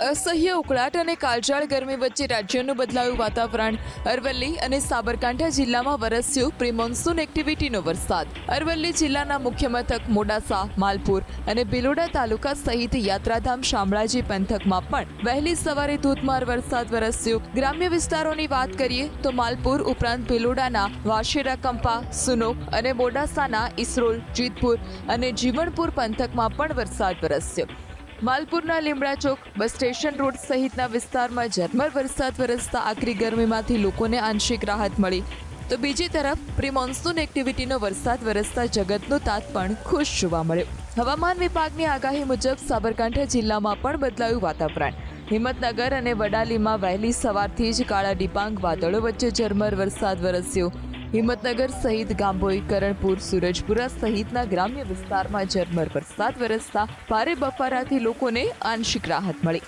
અસહ્ય ઉકળાટ અને કાળઝાળ ગરમી વચ્ચે રાજ્યનું બદલાયું વાતાવરણ. અરવલ્લી અને સાબરકાંઠા જિલ્લામાં વરસ્યો પ્રી મોન્સૂન એક્ટિવિટીનો વરસાદ. અરવલ્લી જિલ્લાના મુખ્ય મથક મોડાસા, માલપુર અને ભિલોડા તાલુકા સહિત યાત્રાધામ શામળાજી પંથકમાં પણ વહેલી સવારે ધોધમાર વરસાદ વરસ્યો. ગ્રામ્ય વિસ્તારોની વાત કરીએ તો માલપુર ઉપરાંત ભિલોડાના વાશેરા કંપા, સુનોક અને મોડાસાના ઇસરોલ, જીતપુર અને જીવણપુર પંથકમાં પણ વરસાદ વરસ્યો. માલપુરના લીમડા ચોક, બસ સ્ટેશન રોડ સહિતના વિસ્તારમાં ઝરમર વરસાદ વરસતા આકરી ગરમીમાંથી લોકોને આંશિક રાહત મળી. તો બીજી તરફ પ્રી મોન્સૂન એક્ટિવિટીનો વરસાદ વરસતા જગતનો તાત પણ ખુશ જોવા મળ્યો. હવામાન વિભાગની આગાહી મુજબ સાબરકાંઠા જિલ્લામાં પણ બદલાયું વાતાવરણ. હિંમતનગર અને વડાલીમાં વહેલી સવારથી જ કાળા ડિબાંગ વાદળો વચ્ચે ઝરમર વરસાદ વરસ્યો. હિંમતનગર સહિત ગાંભોઈ, કરણપુર, સૂરજપુરા સહિતના ગ્રામ્ય વિસ્તારમાં ઝરમર વરસાદ વરસતા ભારે બફારાથી લોકોને આંશિક રાહત મળી.